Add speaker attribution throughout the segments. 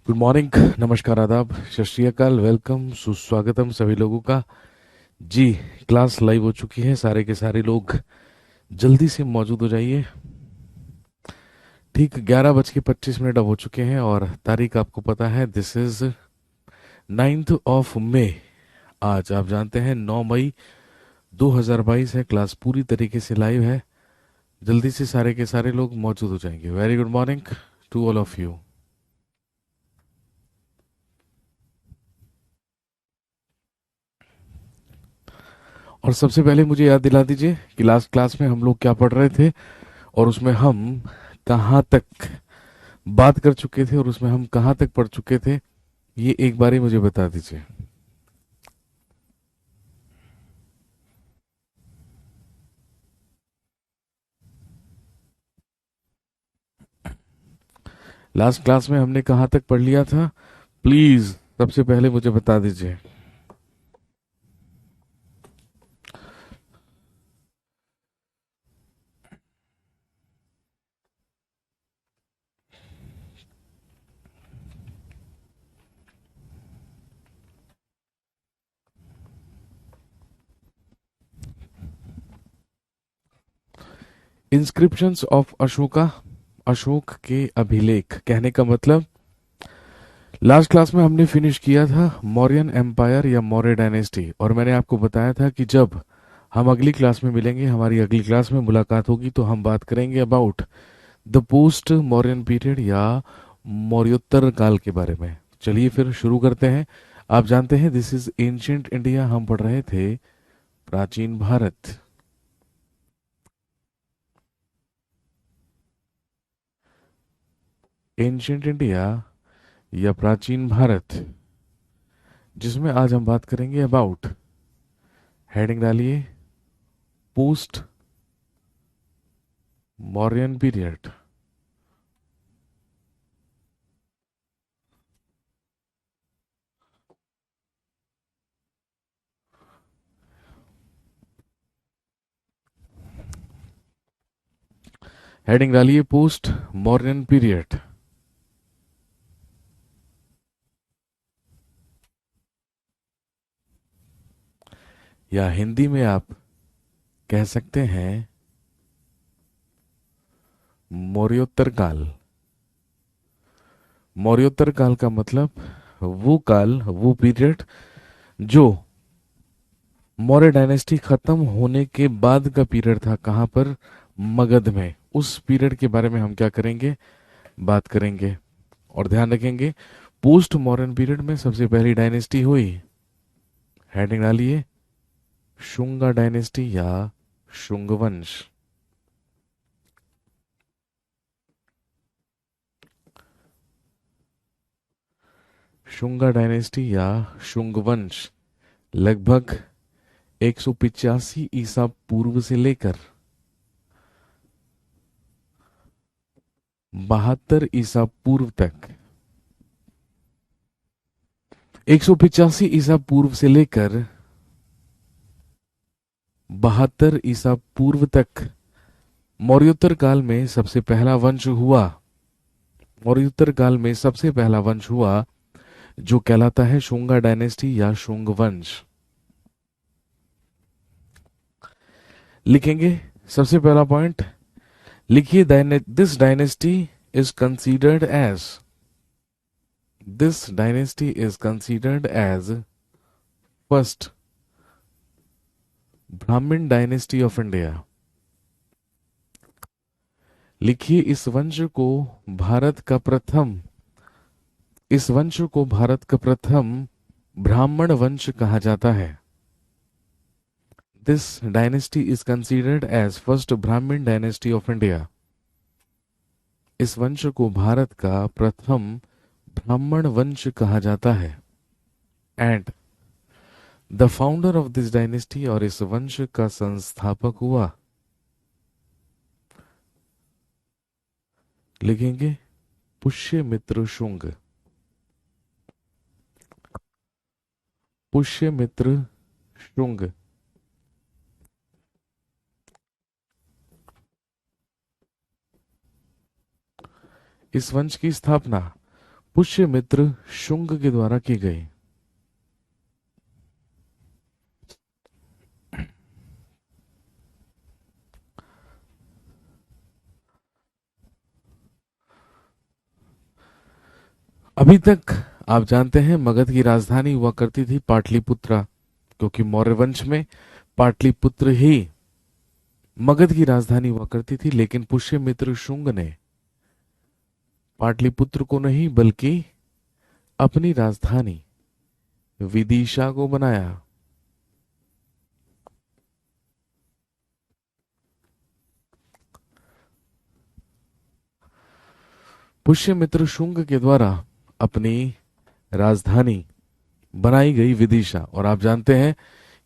Speaker 1: Good morning, नमस्कार, आदाब, सत श्री अकाल, वेलकम, सुस्वागतम सभी लोगों का। जी, क्लास लाइव हो चुकी है। सारे के सारे लोग जल्दी से मौजूद हो जाइए। ठीक 11:25 अब हो चुके हैं और तारीख आपको पता है, दिस इज 9 ऑफ मे। आज आप जानते हैं 9 मई 2022 है। क्लास पूरी तरीके से लाइव है। जल्दी से सारे के सारे लोग मौजूद हो जाएंगे। Very good morning to all of you. और सबसे पहले मुझे याद दिला दीजिए कि लास्ट क्लास में हम लोग क्या पढ़ रहे थे और उसमें हम कहाँ तक बात कर चुके थे और उसमें हम कहाँ तक पढ़ चुके थे, ये एक बार ही मुझे बता दीजिए। लास्ट क्लास में हमने कहाँ तक पढ़ लिया था, प्लीज सबसे पहले मुझे बता दीजिए। इंस्क्रिप्शंस ऑफ अशोका, अशोक के अभिलेख। कहने का मतलब, लास्ट क्लास में हमने फिनिश किया था मौर्यन एम्पायर या मौर्य डायनेस्टी, और मैंने आपको बताया था कि जब हम अगली क्लास में मिलेंगे, हमारी अगली क्लास में मुलाकात होगी, तो हम बात करेंगे about the post Mauryan period या मौर्योत्तर काल के बारे में। चलिए फिर शुरू करते हैं। आप जानते हैं दिस इज एंशियंट इंडिया, हम पढ़ रहे थे प्राचीन भारत। एंशियंट इंडिया या प्राचीन भारत, जिसमें आज हम बात करेंगे अबाउट, हेडिंग डालिए, पोस्ट मौर्यन पीरियड। हेडिंग डालिए, पोस्ट मौर्यन पीरियड। या हिंदी में आप कह सकते हैं मौर्योत्तर काल। मौर्योत्तर काल का मतलब वो काल, वो पीरियड जो मौर्य डायनेस्टी खत्म होने के बाद का पीरियड था। कहां पर? मगध में। उस पीरियड के बारे में हम क्या करेंगे, बात करेंगे। और ध्यान रखेंगे, पोस्ट मॉडर्न पीरियड में सबसे पहली डायनेस्टी हुई, हेडिंग डालिए, शुंगा डायनेस्टी या शुंग वंश। शुंगा डायनेस्टी या शुंग वंश लगभग 185 ईसा पूर्व से लेकर 72 ईसा पूर्व तक, 185 ईसा पूर्व से लेकर 72 ईसा पूर्व तक मौर्योत्तर काल में सबसे पहला वंश हुआ। मौर्योत्तर काल में सबसे पहला वंश हुआ जो कहलाता है शुंगा डायनेस्टी या शुंग वंश। लिखेंगे सबसे पहला पॉइंट, लिखिए, this dynasty is considered as, this dynasty is considered as first Brahmin dynasty of India. लिखिए, इस वंश को भारत का प्रथम, इस वंश को भारत का प्रथम ब्राह्मण वंश कहा जाता है। This dynasty is considered as first Brahmin dynasty of India. इस वंश को भारत का प्रथम ब्राह्मण वंश कहा जाता है। And the founder of this dynasty, और इस वंश का संस्थापक हुआ, लिखेंगे पुष्यमित्र शुंग। पुष्यमित्र शुंग। इस वंश की स्थापना पुष्यमित्र शुंग के द्वारा की गई। अभी तक आप जानते हैं मगध की राजधानी हुआ करती थी पाटलिपुत्रा, क्योंकि मौर्य वंश में पाटलिपुत्र ही मगध की राजधानी हुआ करती थी। लेकिन पुष्यमित्र शुंग ने पाटलिपुत्र को नहीं बल्कि अपनी राजधानी विदिशा को बनाया। पुष्यमित्र शुंग के द्वारा अपनी राजधानी बनाई गई विदिशा। और आप जानते हैं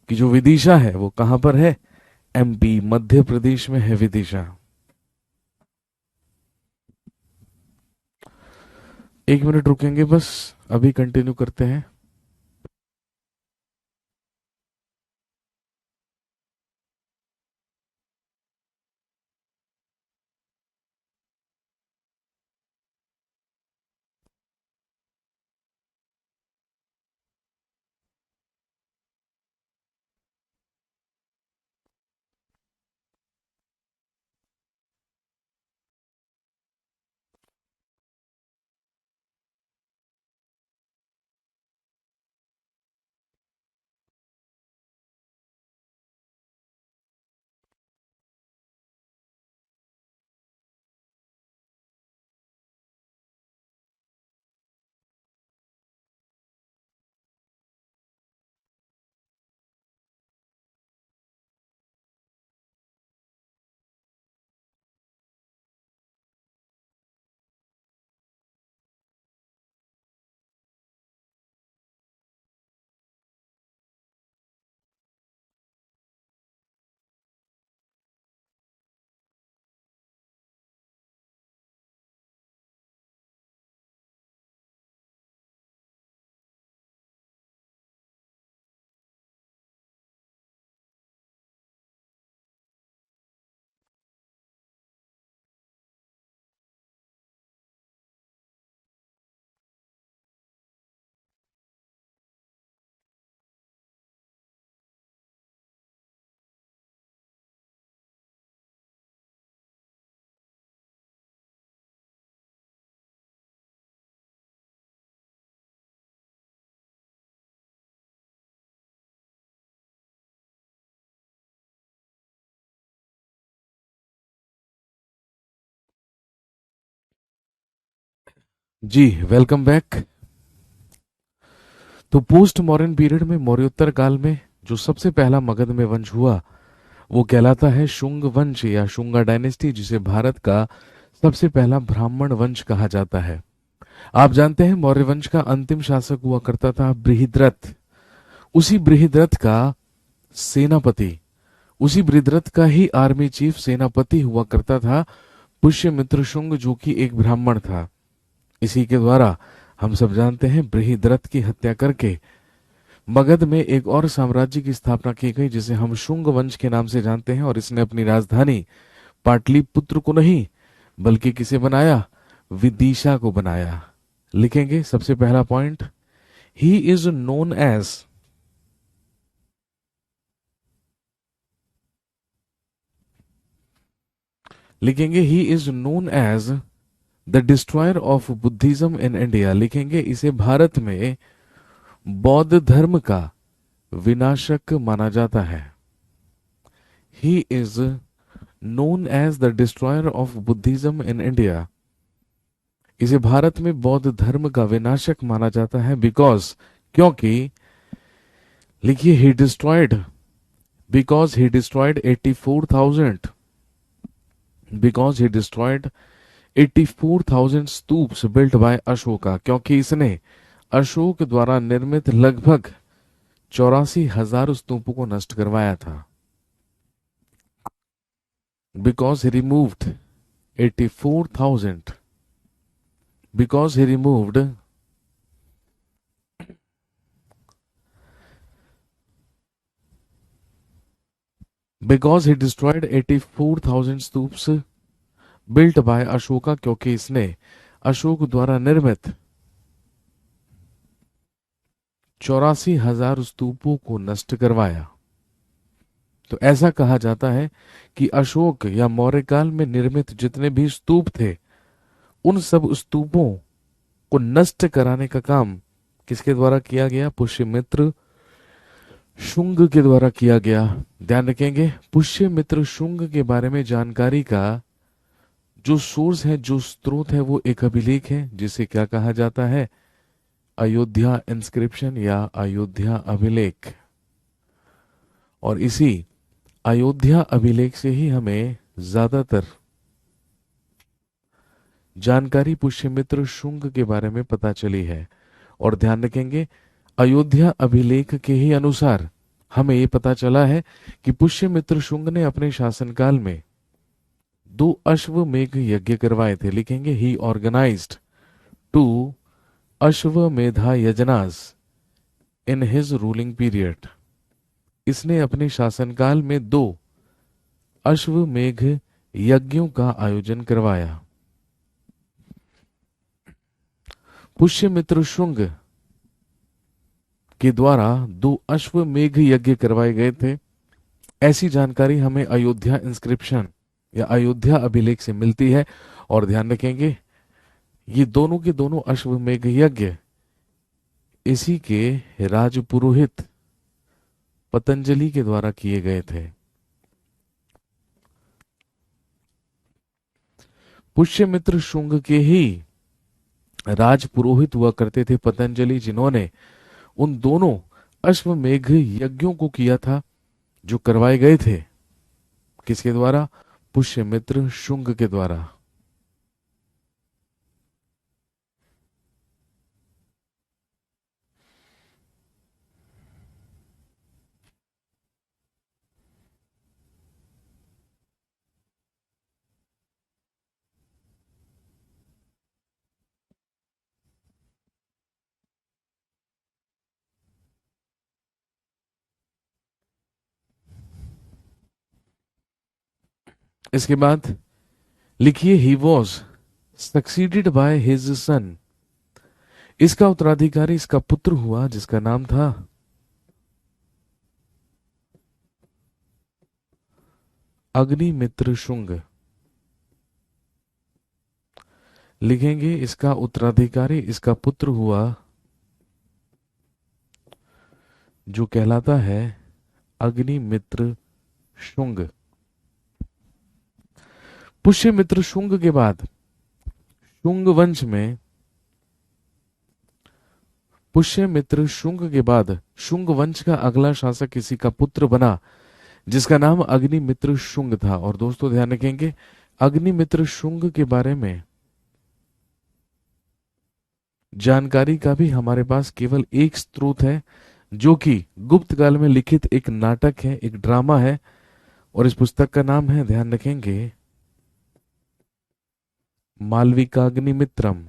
Speaker 1: कि जो विदिशा है वो कहां पर है? एमपी मध्य प्रदेश में है विदिशा। एक मिनट रुकेंगे बस, अभी कंटिन्यू करते हैं। जी वेलकम बैक। तो पोस्ट मॉडर्न पीरियड में मौर्योत्तर काल में जो सबसे पहला मगध में वंश हुआ वो कहलाता है शुंग वंश या शुंगा डायनेस्टी, जिसे भारत का सबसे पहला ब्राह्मण वंश कहा जाता है। आप जानते हैं मौर्य वंश का अंतिम शासक हुआ करता था बृहद्रथ। उसी बृहद्रथ का सेनापति, उसी बृहद्रथ का ही आर्मी चीफ सेनापति हुआ करता था पुष्यमित्र शुंग, जो कि एक ब्राह्मण था। इसी के द्वारा हम सब जानते हैं बृहद्रथ की हत्या करके मगध में एक और साम्राज्य की स्थापना की गई जिसे हम शुंग वंश के नाम से जानते हैं। और इसने अपनी राजधानी पाटलिपुत्र को नहीं बल्कि किसे बनाया? विदिशा को बनाया। लिखेंगे सबसे पहला point, he is known as लिखेंगे he is known as the destroyer of Buddhism in India. लिखेंगे इसे भारत में बौद्ध धर्म का विनाशक माना जाता है। He is known as the destroyer of Buddhism in India. इसे भारत में बौद्ध धर्म का विनाशक माना जाता है बिकॉज, क्योंकि लिखिए he destroyed, because he destroyed 84,000 because he destroyed 84,000 stupas built by Ashoka. क्योंकि इसने अशोक द्वारा निर्मित लगभग 84,000 स्तूपों को नष्ट करवाया था। Because he removed 84,000 because he removed because he destroyed 84,000 stupas built by Ashoka. क्योंकि इसने अशोक द्वारा निर्मित 84,000 स्तूपों को नष्ट करवाया। तो ऐसा कहा जाता है कि अशोक या मौर्य काल में निर्मित जितने भी स्तूप थे, उन सब स्तूपों को नष्ट कराने का काम किसके द्वारा किया गया? पुष्यमित्र शुंग के द्वारा किया गया। ध्यान रखेंगे, पुष्यमित्र शुंग के बारे में जानकारी का जो सोर्स है, जो स्रोत है, वो एक अभिलेख है जिसे क्या कहा जाता है? अयोध्या इंस्क्रिप्शन या अयोध्या अभिलेख। और इसी अयोध्या अभिलेख से ही हमें ज्यादातर जानकारी पुष्यमित्र शुंग के बारे में पता चली है। और ध्यान रखेंगे, अयोध्या अभिलेख के ही अनुसार हमें ये पता चला है कि पुष्यमित्र शुंग ने अपने शासनकाल में 2 अश्वमेध यज्ञ करवाए थे। लिखेंगे, he organised 2 Ashvamedha yajnas in his ruling period. इसने अपने शासनकाल में 2 अश्वमेध यज्ञों का आयोजन करवाया। पुष्यमित्र शुंग के द्वारा 2 अश्वमेध यज्ञ करवाए गए थे, ऐसी जानकारी हमें अयोध्या इंस्क्रिप्शन या अयोध्या अभिलेख से मिलती है। और ध्यान रखेंगे, ये दोनों के दोनों अश्वमेध यज्ञ इसी के राजपुरोहित पतंजलि के द्वारा किए गए थे। पुष्यमित्र शुंग के ही राजपुरोहित हुआ करते थे पतंजलि, जिन्होंने उन दोनों अश्वमेध यज्ञों को किया था जो करवाए गए थे किसके द्वारा? पुष्यमित्र शुंग के द्वारा। इसके बाद लिखिए, he was succeeded by his son. इसका उत्तराधिकारी इसका पुत्र हुआ जिसका नाम था अग्निमित्र शुंग। लिखेंगे, इसका उत्तराधिकारी इसका पुत्र हुआ जो कहलाता है अग्निमित्र शुंग। पुष्यमित्र शुंग के बाद शुंग वंश में पुष्यमित्र शुंग के बाद शुंग वंश का अगला शासक किसी का पुत्र बना जिसका नाम अग्निमित्र शुंग था। और दोस्तों ध्यान रखेंगे, अग्निमित्र शुंग के बारे में जानकारी का भी हमारे पास केवल एक स्रोत है, जो कि गुप्त काल में लिखित एक नाटक है, एक ड्रामा है। और इस पुस्तक का नाम है, ध्यान रखेंगे, मालविकाग्निमित्रम।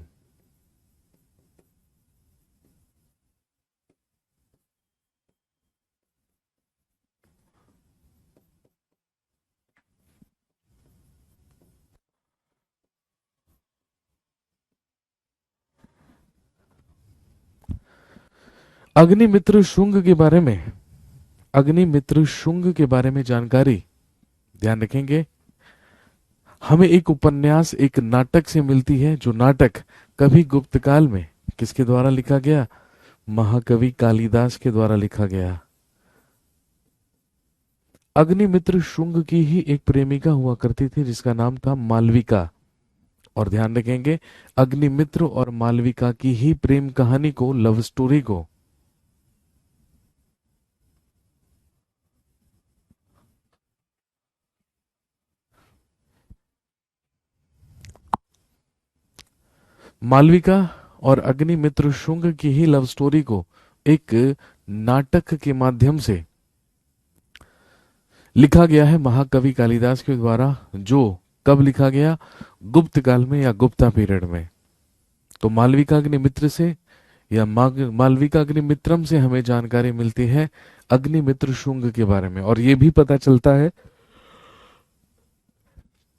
Speaker 1: अग्निमित्र शुंग के बारे में अग्निमित्र शुंग के बारे में जानकारी ध्यान रखेंगे, हमें एक उपन्यास, एक नाटक से मिलती है, जो नाटक कभी गुप्त काल में किसके द्वारा लिखा गया? महाकवि कालिदास के द्वारा लिखा गया। अग्निमित्र शुंग की ही एक प्रेमिका हुआ करती थी जिसका नाम था मालविका। और ध्यान रखेंगे, अग्निमित्र और मालविका की ही प्रेम कहानी को, लव स्टोरी को मालविका और अग्निमित्र शुंग की ही लव स्टोरी को एक नाटक के माध्यम से लिखा गया है महाकवि कालिदास के द्वारा, जो कब लिखा गया? गुप्त काल में या गुप्ता पीरियड में। तो मालविका अग्निमित्र से या मालविका अग्निमित्रम से हमें जानकारी मिलती है अग्निमित्र शुंग के बारे में। और यह भी पता चलता है,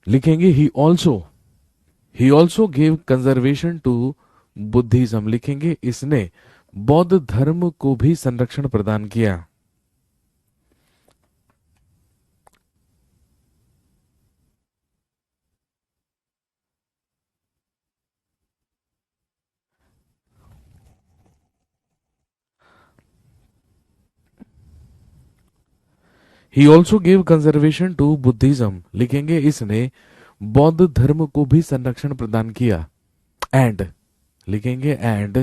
Speaker 1: लिखेंगे, he also gave conservation to Buddhism. लिखेंगे, इसने बौद्ध धर्म को भी संरक्षण प्रदान किया। He also gave conservation to Buddhism, लिखेंगे इसने बौद्ध धर्म को भी संरक्षण प्रदान किया। एंड, लिखेंगे and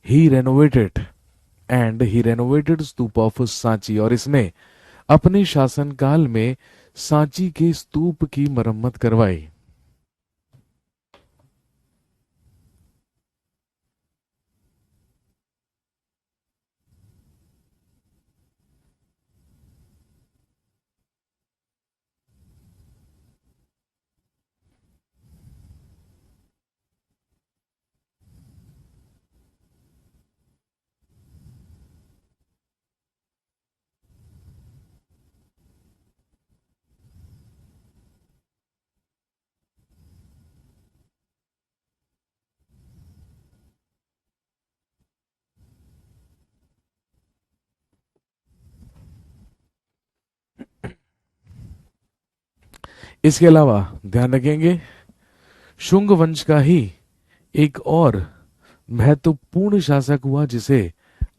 Speaker 1: he renovated, and he renovated stupa of Sanchi, और इसने अपने शासनकाल में सांची के स्तूप की मरम्मत करवाई। इसके अलावा ध्यान रखेंगे शुंग वंश का ही एक और महत्वपूर्ण शासक हुआ जिसे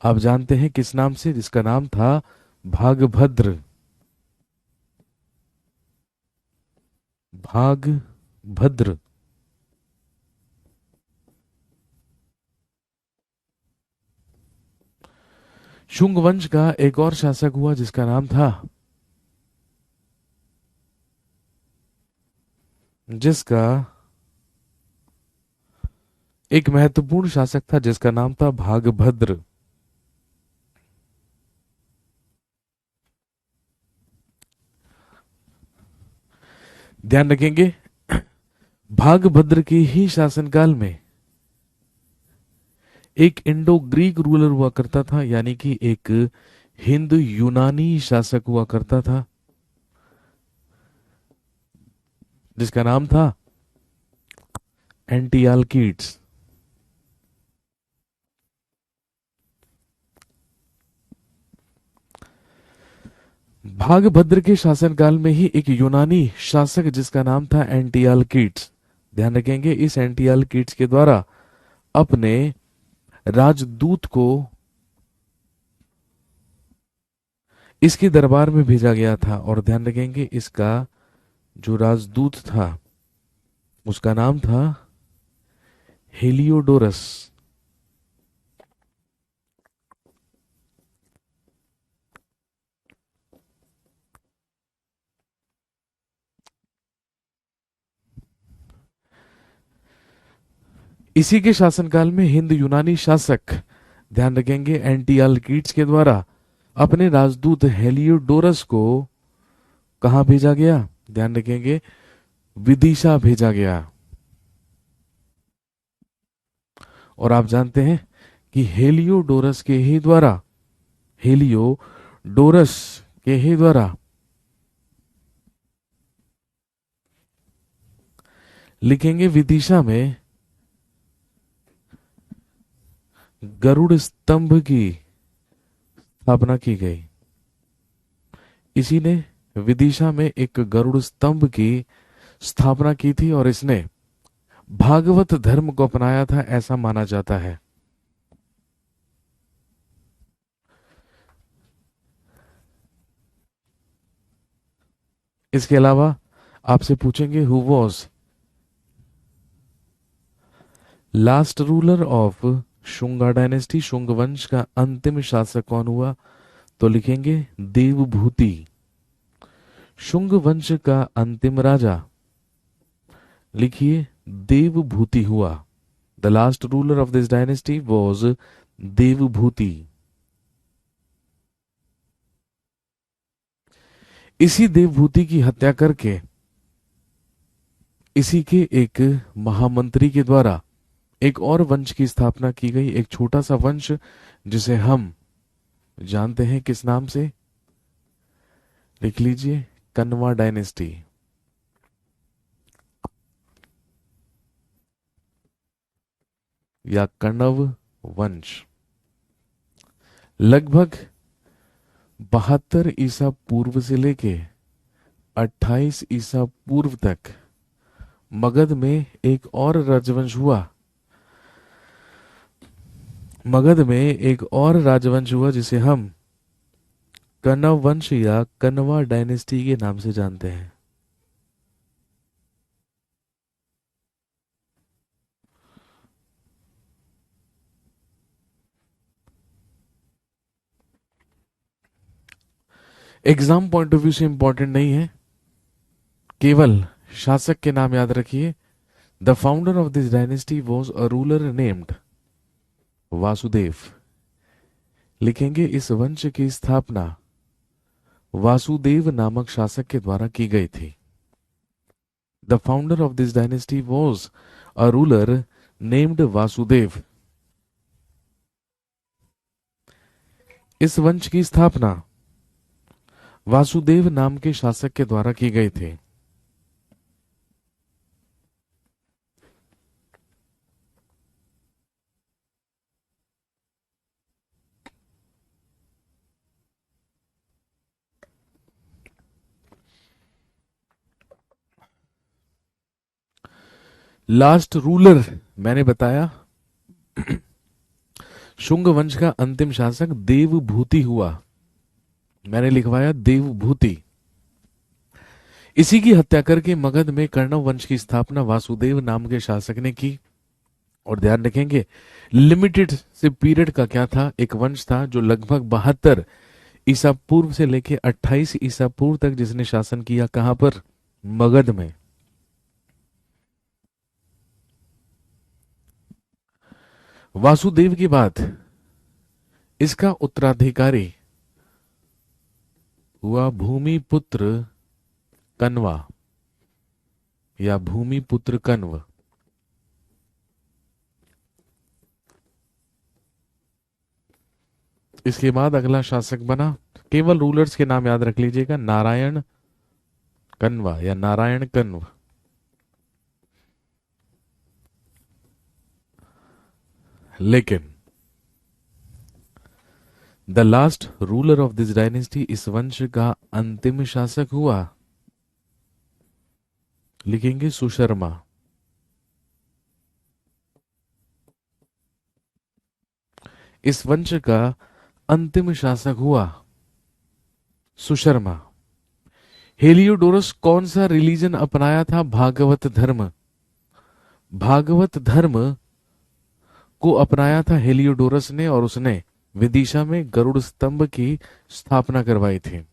Speaker 1: आप जानते हैं किस नाम से, जिसका नाम था भागभद्र। भागभद्र। शुंग वंश का एक और शासक हुआ जिसका नाम था, जिसका एक महत्वपूर्ण शासक था जिसका नाम था भागभद्र। ध्यान रखेंगे भागभद्र के ही शासनकाल में एक इंडो ग्रीक रूलर हुआ करता था, यानी कि एक हिंद यूनानी शासक हुआ करता था जिसका नाम था एंटियालकीड्स। भागभद्र के शासनकाल में ही एक यूनानी शासक जिसका नाम था एंटियालकीड्स, ध्यान रखेंगे इस एंटियालकीड्स के द्वारा अपने राजदूत को इसके दरबार में भेजा गया था, और ध्यान रखेंगे इसका जो राजदूत था उसका नाम था हेलियोडोरस। इसी के शासनकाल में हिंद यूनानी शासक, ध्यान रखेंगे एंटियालकीड्स के द्वारा अपने राजदूत हेलियोडोरस को कहां भेजा गया, ध्यान रखेंगे विदिशा भेजा गया। और आप जानते हैं कि हेलियोडोरस के ही द्वारा, हेलियोडोरस के ही द्वारा लिखेंगे विदिशा में गरुड़ स्तंभ की स्थापना की गई। इसी ने विदिशा में एक गरुड़ स्तंभ की स्थापना की थी और इसने भागवत धर्म को अपनाया था, ऐसा माना जाता है। इसके अलावा आपसे पूछेंगे who was last ruler of Shunga dynasty, Shunga वंश का अंतिम शासक कौन हुआ, तो लिखेंगे देवभूति। शुंग वंश का अंतिम राजा लिखिए देवभूति हुआ। The last ruler of this dynasty was Devabhuti. इसी देवभूति की हत्या करके इसी के एक महामंत्री के द्वारा एक और वंश की स्थापना की गई, एक छोटा सा वंश जिसे हम जानते हैं किस नाम से, लिख लीजिए कन्वा डायनेस्टी। या कण्व वंश लगभग 72 ईसा पूर्व से लेके 28 ईसा पूर्व तक मगध में एक और राजवंश हुआ। मगध में एक और राजवंश हुआ जिसे हम कण्व वंश या कण्वा डायनेस्टी के नाम से जानते हैं। एग्जाम पॉइंट ऑफ व्यू से इंपॉर्टेंट नहीं है, केवल शासक के नाम याद रखिए। The founder of this dynasty was a ruler named Vasudev. लिखेंगे इस वंश की स्थापना वासुदेव नामक शासक के द्वारा की गई थी। The founder of this dynasty was a ruler named Vasudev. इस वंश की स्थापना वासुदेव नाम के शासक के द्वारा की गई थी। लास्ट रूलर मैंने बताया शुंग वंश का अंतिम शासक देवभूति हुआ। मैंने लिखवाया देवभूति। इसी की हत्या करके मगध में कण्व वंश की स्थापना वासुदेव नाम के शासक ने की। और ध्यान रखेंगे लिमिटेड से पीरियड का क्या था, एक वंश था जो लगभग 72 ईसा पूर्व से लेके 28 ईसा पूर्व तक जिसने शासन किया। कहां पर? मगध में। वासुदेव के बाद इसका उत्तराधिकारी हुआ भूमिपुत्र कण्वा या भूमिपुत्र कण्व। इसके बाद अगला शासक बना, केवल रूलर्स के नाम याद रख लीजिएगा, नारायण कण्वा या नारायण कण्व। लेकिन the last ruler of this dynasty, इस वंश का अंतिम शासक हुआ, लिखेंगे सुशर्मा। इस वंश का अंतिम शासक हुआ सुशर्मा। हेलियोडोरस कौन सा रिलीजन अपनाया था? भागवत धर्म। भागवत धर्म को अपनाया था हेलियोडोरस ने और उसने विदिशा में गरुड़ स्तंभ की स्थापना करवाई थी।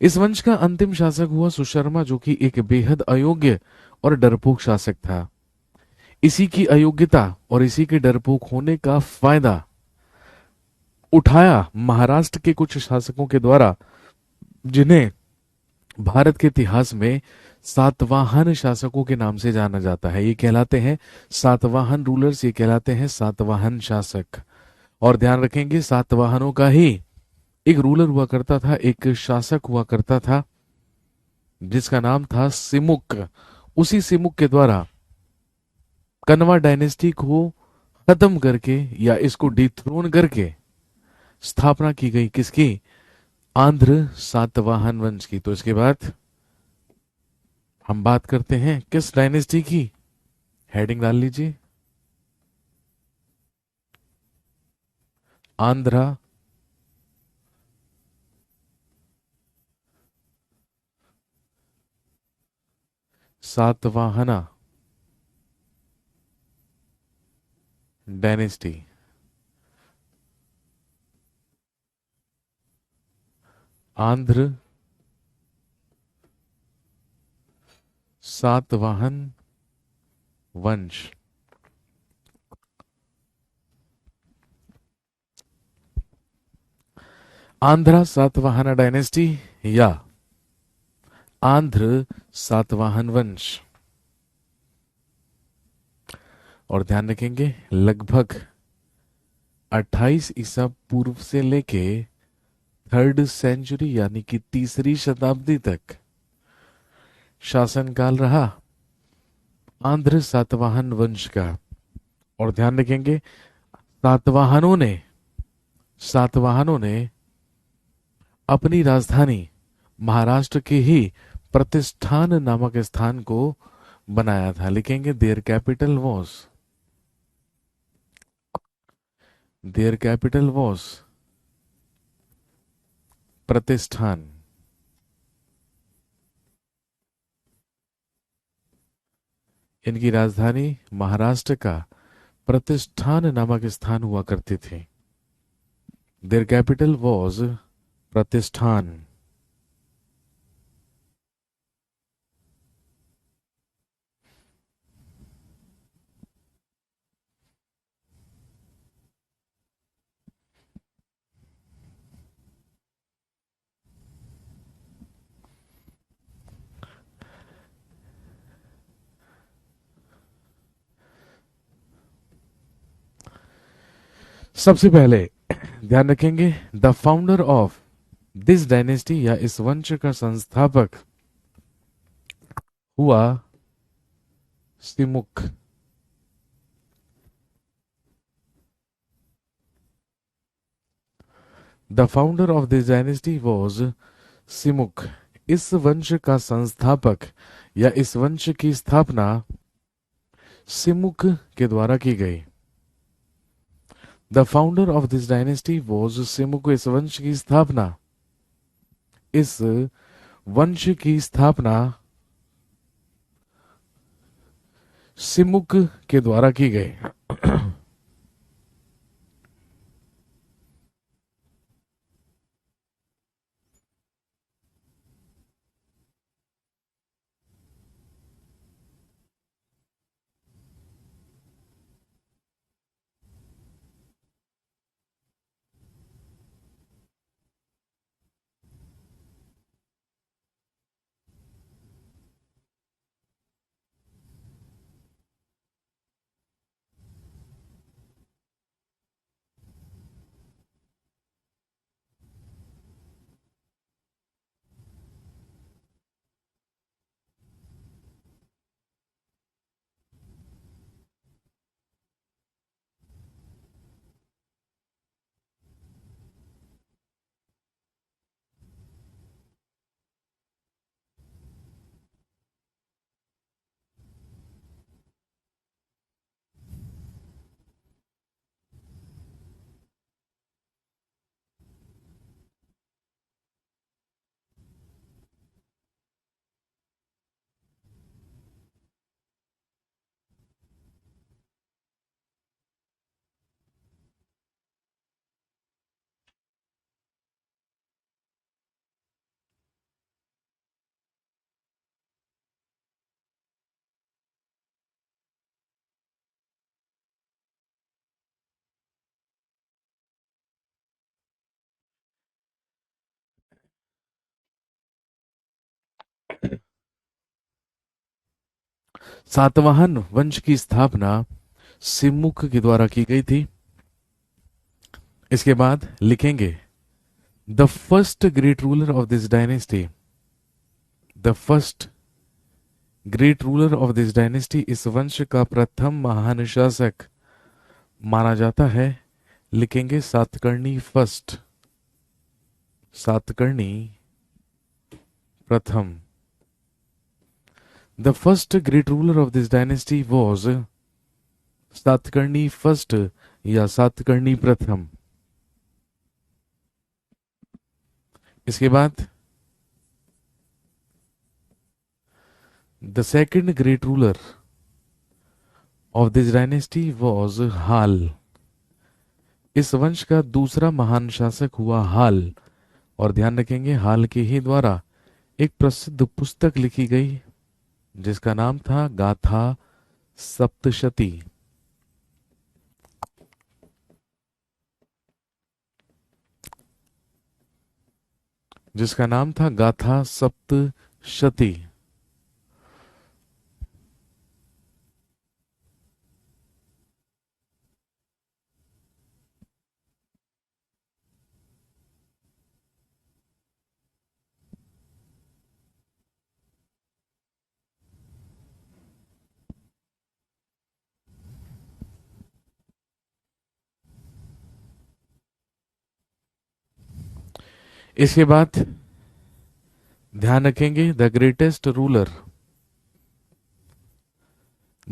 Speaker 1: इस वंश का अंतिम शासक हुआ सुशर्मा, जो कि एक बेहद अयोग्य और डरपोक शासक था। इसी की अयोग्यता और इसी के डरपोक होने का फायदा उठाया महाराष्ट्र के कुछ शासकों के द्वारा, जिन्हें भारत के इतिहास में सातवाहन शासकों के नाम से जाना जाता है। ये कहलाते हैं सातवाहन रूलर्स, ये कहलाते हैं सातवाहन शासक। और ध्यान रखेंगे सातवाहनों का ही एक रूलर हुआ करता था, एक शासक हुआ करता था जिसका नाम था सिमुक। उसी सिमुक के द्वारा कण्वा डायनेस्टी को खत्म करके या इसको डिथ्रोन करके स्थापना की गई किसकी? आंध्र सातवाहन वंश की। तो इसके बाद हम बात करते हैं किस डायनेस्टी की? हेडिंग डाल लीजिए, आंध्रा सातवाहना डायनेस्टी। आंध्र सातवाहन वंश। आंध्रा सातवाहना डायनेस्टी या आंध्र सातवाहन वंश। और ध्यान रखेंगे लगभग 28 ईसा पूर्व से लेके 3rd सेंचुरी यानी कि 3री शताब्दी तक शासनकाल रहा आंध्र सातवाहन वंश का। और ध्यान रखेंगे सातवाहनों ने सातवाहनों ने अपनी राजधानी महाराष्ट्र के ही प्रतिष्ठान नामक स्थान को बनाया था। लिखेंगे देयर कैपिटल वॉज प्रतिष्ठान। इनकी राजधानी महाराष्ट्र का प्रतिष्ठान नामक स्थान हुआ करती थी। देयर कैपिटल वॉज प्रतिष्ठान। सबसे पहले ध्यान रखेंगे, the founder of this dynasty या इस वंश का संस्थापक हुआ Simuka. The founder of this dynasty was Simuka. इस वंश का संस्थापक या इस वंश की स्थापना सिमुक के द्वारा की गई। The founder of this dynasty was Simuka. इस वंश की स्थापना सिमुक के द्वारा की गई। सातवाहन वंश की स्थापना सिमुक के द्वारा की गई थी। इसके बाद लिखेंगे, the first great ruler of this dynasty. The first great ruler of this dynasty इस वंश का प्रथम महान शासक माना जाता है। लिखेंगे सातकर्णी फर्स्ट। सातकर्णी प्रथम। The first great ruler of this dynasty was Satakarni first या सातकर्णी प्रथम। इसके बाद the second great ruler of this dynasty was Hala. इस वंश का दूसरा महान शासक हुआ हाल। और ध्यान रखेंगे, हाल के ही द्वारा एक प्रसिद्ध पुस्तक लिखी गई जिसका नाम था गाथा सप्तशती। जिसका नाम था गाथा सप्तशती। इसके बाद ध्यान रखेंगे the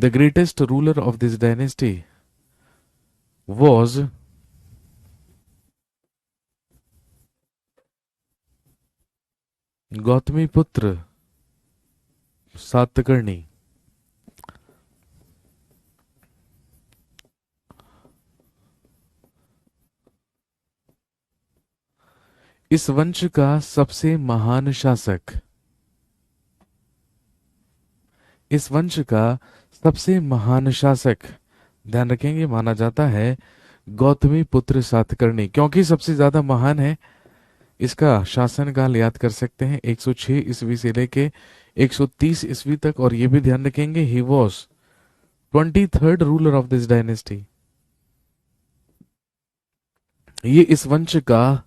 Speaker 1: greatest ruler of this dynasty was Gautami पुत्र सातकर्णी। इस वंश का सबसे महान शासक इस वंश का सबसे महान शासक ध्यान रखेंगे माना जाता है गौतमी पुत्र सातकर्णी, क्योंकि सबसे ज्यादा महान है। इसका शासनकाल याद कर सकते हैं 106 ईस्वी से लेके 130 ईस्वी तक, और ये भी ध्यान रखेंगे he was 23rd ruler of this dynasty. ये इस वंश का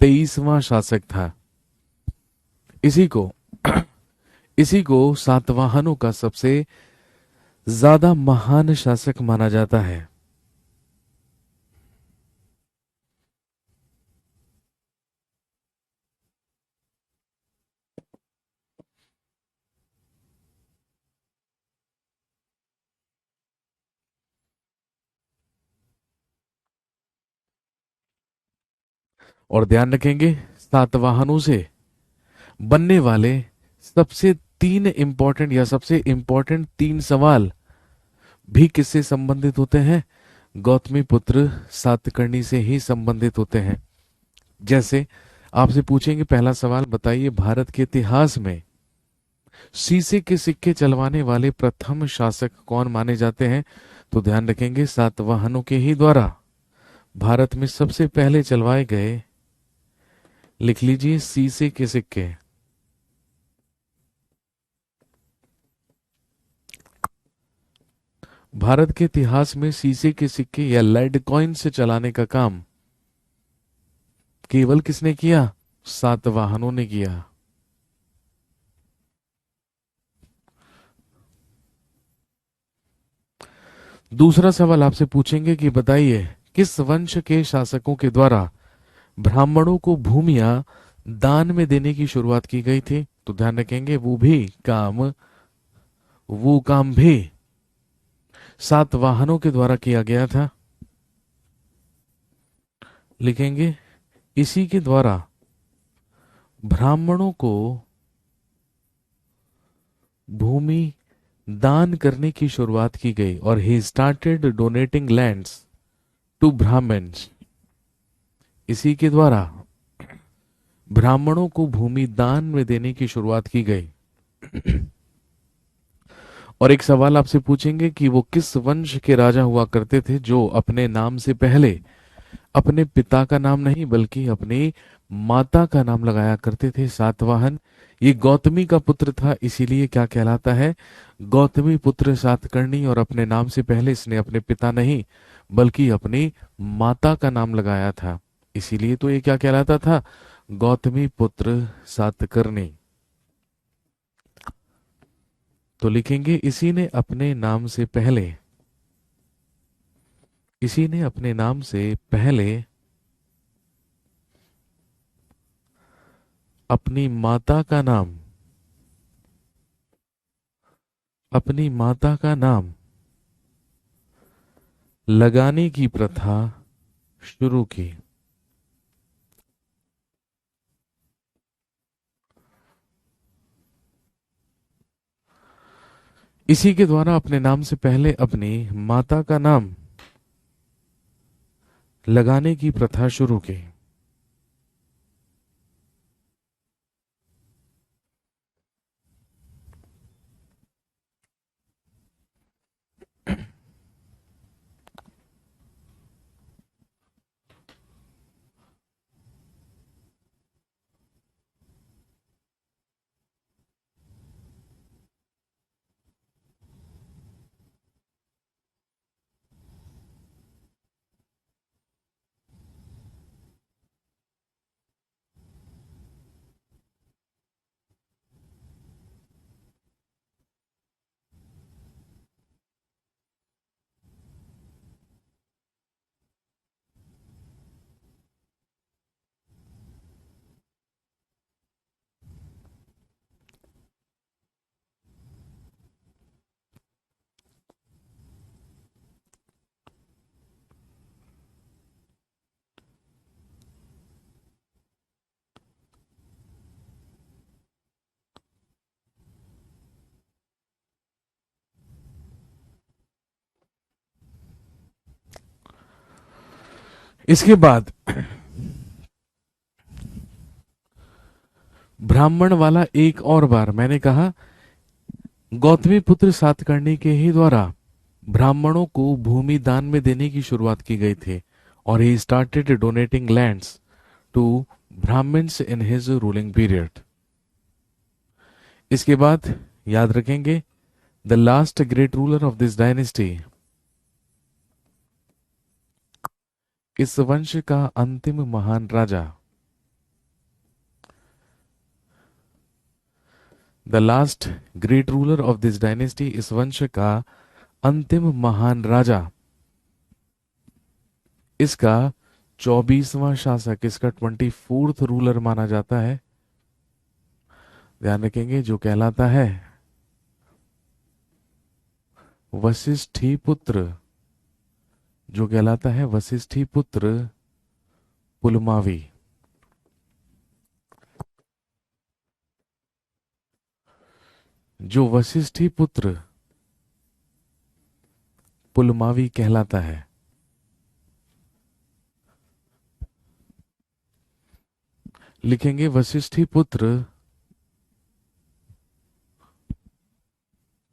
Speaker 1: 23वां शासक था। इसी को इसी को सातवाहनों का सबसे ज्यादा महान शासक माना जाता है। और ध्यान रखेंगे सातवाहनों से बनने वाले सबसे तीन इंपॉर्टेंट या सबसे इंपॉर्टेंट तीन सवाल भी किससे संबंधित होते हैं? गौतमी पुत्र सातकर्णी से ही संबंधित होते हैं। जैसे आपसे पूछेंगे पहला सवाल, बताइए भारत के इतिहास में शीशे के सिक्के चलवाने वाले प्रथम शासक कौन माने जाते हैं? तो ध्यान रखेंगे सातवाहनों के ही द्वारा भारत में सबसे पहले चलवाए गए, लिख लीजिए, शीशे के सिक्के। भारत के इतिहास में शीशे के सिक्के या लेड कॉइन से चलाने का काम केवल किसने किया? सातवाहनों ने किया। दूसरा सवाल आपसे पूछेंगे कि बताइए किस वंश के शासकों के द्वारा ब्राह्मणों को भूमियां दान में देने की शुरुआत की गई थी? तो ध्यान रखेंगे वो काम भी सातवाहनों के द्वारा किया गया था। लिखेंगे इसी के द्वारा ब्राह्मणों को भूमि दान करने की शुरुआत की गई, और he started donating lands to Brahmins. इसी के द्वारा ब्राह्मणों को भूमि दान में देने की शुरुआत की गई। और एक सवाल आपसे पूछेंगे कि वो किस वंश के राजा हुआ करते थे जो अपने नाम से पहले अपने पिता का नाम नहीं बल्कि अपनी माता का नाम लगाया करते थे? सातवाहन। ये गौतमी का पुत्र था, इसीलिए क्या कहलाता है? गौतमी पुत्र सातकर्णी। और अपने नाम से पहले इसने अपने पिता नहीं बल्कि अपनी माता का नाम लगाया था, इसीलिए तो ये क्या कहलाता था? गौतमी पुत्र सातकर्णी। तो लिखेंगे इसी ने अपने नाम से पहले अपनी माता का नाम लगाने की प्रथा शुरू की। इसी के द्वारा अपने नाम से पहले अपनी माता का नाम लगाने की प्रथा शुरू की। इसके बाद ब्राह्मण वाला एक और बार मैंने कहा, गौतमी पुत्र सातकर्णी के ही द्वारा ब्राह्मणों को भूमि दान में देने की शुरुआत की गई थी, और he started donating lands to Brahmins in his ruling period. इसके बाद याद रखेंगे, the last great ruler of this dynasty, इस वंश का अंतिम महान राजा, the last great ruler of this dynasty, इस वंश का अंतिम महान राजा, इसका 24वां शासक, इसका 24th रूलर माना जाता है, ध्यान रखेंगे, जो कहलाता है वशिष्ठी पुत्र, जो कहलाता है वशिष्ठी पुत्र पुलमावी। जो वशिष्ठी पुत्र पुलमावी कहलाता है, लिखेंगे वशिष्ठी पुत्र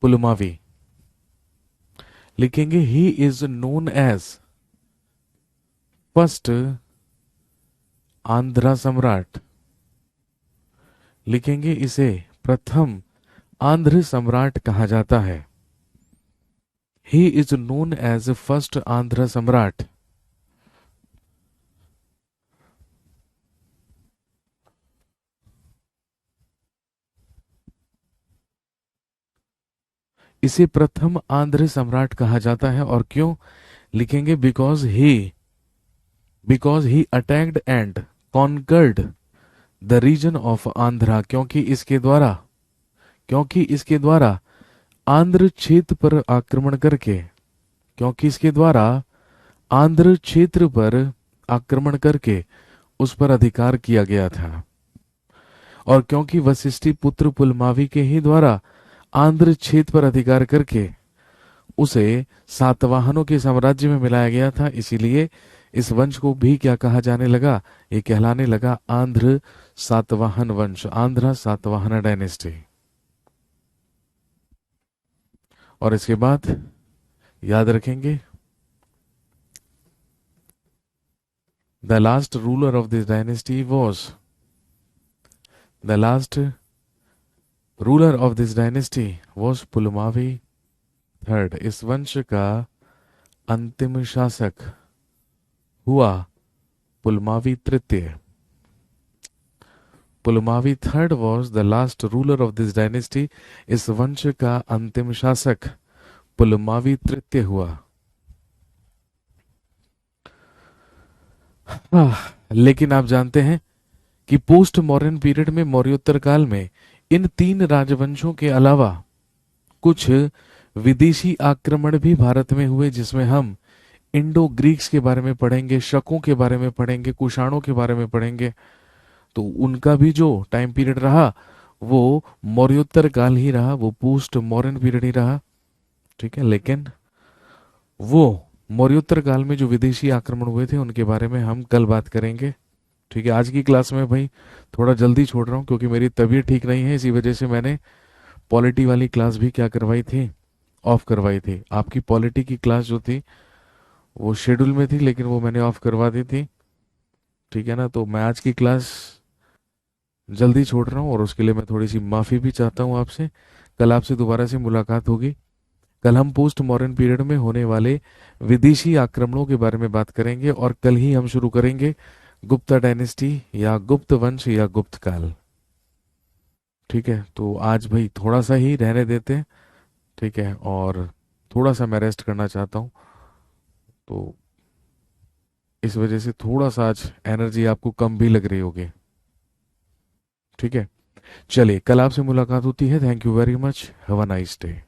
Speaker 1: पुलमावी, लिखेंगे he is known as first Andhra samrat, लिखेंगे इसे प्रथम आंध्र सम्राट कहा जाता है। He is known as first Andhra samrat. इसे प्रथम आंध्र सम्राट कहा जाता है, और क्यों, लिखेंगे because he attacked and conquered the region of Andhra, क्योंकि इसके द्वारा आंध्र क्षेत्र पर आक्रमण करके, क्योंकि इसके द्वारा आंध्र क्षेत्र पर आक्रमण करके उस पर अधिकार किया गया था, और क्योंकि वशिष्ठी पुत्र पुलमावी के ही द्वारा आंध्र क्षेत्र पर अधिकार करके उसे सातवाहनों के साम्राज्य में मिलाया गया था, इसीलिए इस वंश को भी क्या कहा जाने लगा, ये कहलाने लगा आंध्र सातवाहन वंश, आंध्र सातवाहन डायनेस्टी। और इसके बाद याद रखेंगे, the last ruler of this dynasty was, the last ruler of this dynasty was Pulumavi third, इस वंश का अंतिम शासक हुआ पुलमावी तृतीय। Pulumavi third was the last ruler of this dynasty, इस वंश का अंतिम शासक पुलमावी तृतीय हुआ। लेकिन आप जानते हैं कि पोस्ट मॉडर्न पीरियड में, मौर्योत्तर काल में, इन तीन राजवंशों के अलावा कुछ विदेशी आक्रमण भी भारत में हुए, जिसमें हम इंडो ग्रीक्स के बारे में पढ़ेंगे, शकों के बारे में पढ़ेंगे, कुषाणों के बारे में पढ़ेंगे। तो उनका भी जो टाइम पीरियड रहा वो मौर्योत्तर काल ही रहा, वो पोस्ट मॉडर्न पीरियड ही रहा, ठीक है। लेकिन वो मौर्योत्तर काल में जो विदेशी आक्रमण हुए थे उनके बारे में हम कल बात करेंगे, ठीक है। आज की क्लास में भाई थोड़ा जल्दी छोड़ रहा हूँ क्योंकि मेरी तबीयत ठीक नहीं है, इसी वजह से मैंने पॉलिटी वाली क्लास भी क्या करवाई थी, ऑफ करवाई थी। आपकी पॉलिटी की क्लास जो थी वो शेड्यूल में थी, लेकिन वो मैंने ऑफ करवा दी थी, ठीक है ना। तो मैं आज की क्लास जल्दी छोड़ रहा हूँ और उसके लिए मैं थोड़ी सी माफ़ी भी चाहता हूँ आपसे। कल आपसे दोबारा से मुलाकात होगी। कल हम पोस्ट मॉडर्न पीरियड में होने वाले विदेशी आक्रमणों के बारे में बात करेंगे, और कल ही हम शुरू करेंगे गुप्ता डायनेस्टी या गुप्त वंश या गुप्त काल, ठीक है। तो आज भाई थोड़ा सा ही रहने देते हैं, ठीक है, और थोड़ा सा मैं रेस्ट करना चाहता हूँ, तो इस वजह से थोड़ा सा आज एनर्जी आपको कम भी लग रही होगी, ठीक है। चलिए कल आपसे मुलाकात होती है। Thank you very much, have a nice day.